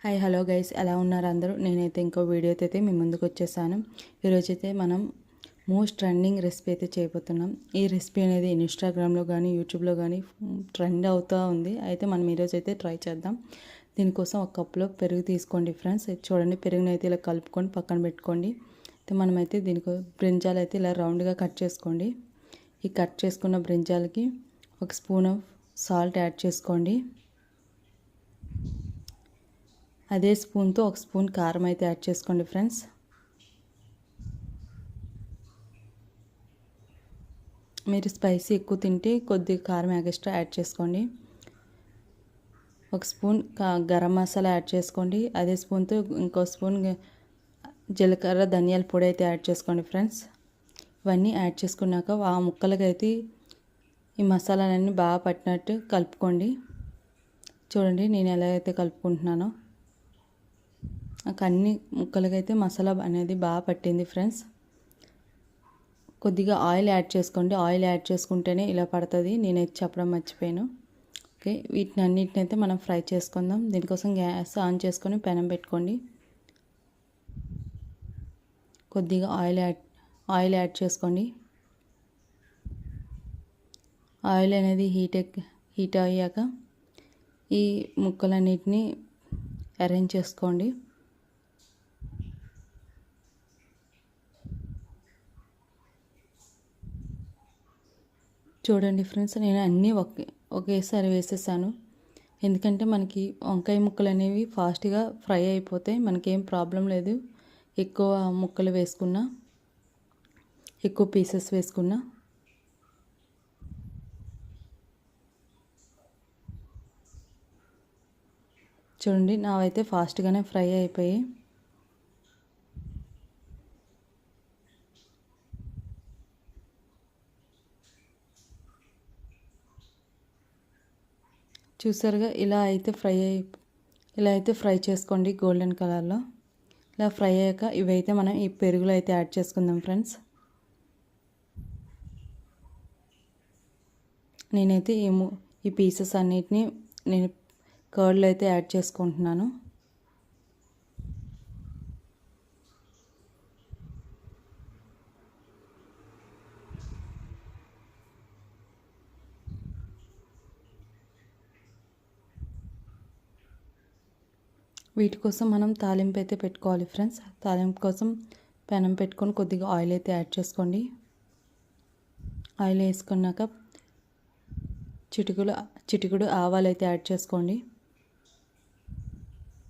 Hi hello guys, ఎలా ఉన్నారు అందరూ? నేనైతే ఇంకో వీడియోతో అయితే మీ ముందుకు వచ్చేసాను. ఈరోజైతే మనం మోస్ట్ ట్రెండింగ్ రెసిపీ అయితే చేయబోతున్నాం. ఈ రెసిపీ అనేది ఇన్స్టాగ్రామ్లో కానీ యూట్యూబ్లో కానీ ట్రెండ్ అవుతూ ఉంది. అయితే మనం ఈరోజు అయితే ట్రై చేద్దాం. దీనికోసం ఒక కప్లో పెరుగు తీసుకోండి ఫ్రెండ్స్. చూడండి, పెరుగుని అయితే ఇలా కలుపుకొని పక్కన పెట్టుకోండి. అయితే మనమైతే దీనికి బ్రింజాలు అయితే ఇలా రౌండ్గా కట్ చేసుకోండి. ఈ కట్ చేసుకున్న బ్రింజాలకి ఒక స్పూన్ ఆఫ్ సాల్ట్ యాడ్ చేసుకోండి. అదే స్పూన్తో ఒక స్పూన్ కారం అయితే యాడ్ చేసుకోండి ఫ్రెండ్స్. మీరు స్పైసీ ఎక్కువ తింటే కొద్దిగా కారం ఎక్స్ట్రా యాడ్ చేసుకోండి. ఒక స్పూన్ గరం మసాలా యాడ్ చేసుకోండి. అదే స్పూన్తో ఇంకో స్పూన్ జీలకర్ర ధనియాల పొడి అయితే యాడ్ చేసుకోండి ఫ్రెండ్స్. ఇవన్నీ యాడ్ చేసుకున్నాక ఆ ముక్కలకి అయితే ఈ మసాలాలన్నీ బాగా పట్టినట్టు కలుపుకోండి. చూడండి నేను ఎలా అయితే కలుపుకుంటున్నానో. నాకు అన్ని ముక్కలకైతే మసాలా అనేది బాగా పట్టింది ఫ్రెండ్స్. కొద్దిగా ఆయిల్ యాడ్ చేసుకోండి. ఆయిల్ యాడ్ చేసుకుంటేనే ఇలా పడుతుంది. నేనైతే చెప్పడం మర్చిపోయాను. ఓకే, వీటిని అన్నిటిని అయితే మనం ఫ్రై చేసుకుందాం. దీనికోసం గ్యాస్ ఆన్ చేసుకొని పెనం పెట్టుకోండి. కొద్దిగా ఆయిల్ యాడ్ చేసుకోండి. ఆయిల్ అనేది హీట్ అయ్యాక ఈ ముక్కలన్నిటిని అరేంజ్ చేసుకోండి. చూడండి ఫ్రెండ్స్, నేను అన్నీ ఒకేసారి వేసేసాను. ఎందుకంటే మనకి వంకాయ ముక్కలు అనేవి ఫాస్ట్గా ఫ్రై అయిపోతాయి. మనకేం ప్రాబ్లం లేదు. ఎక్కువ ముక్కలు వేసుకున్నా, ఎక్కువ పీసెస్ వేసుకున్నా. చూడండి, నావైతే ఫాస్ట్గానే ఫ్రై అయిపోయాయి. చూసారుగా, ఇలా అయితే ఫ్రై చేసుకోండి గోల్డెన్ కలర్లో. ఇలా ఫ్రై అయ్యాక ఇవైతే మనం ఈ పెరుగులో అయితే యాడ్ చేసుకుందాం ఫ్రెండ్స్. నేనైతే ఈ పీసెస్ అన్నిటినీ నేను కర్డ్లో అయితే యాడ్ చేసుకుంటున్నాను. వీటి కోసం మనం తాలింపు అయితే పెట్టుకోవాలి ఫ్రెండ్స్. తాలింపు కోసం పెనం పెట్టుకొని కొద్దిగా ఆయిల్ అయితే యాడ్ చేసుకోండి. ఆయిల్ వేసుకున్నాక చిటికుడు ఆవాలు అయితే యాడ్ చేసుకోండి.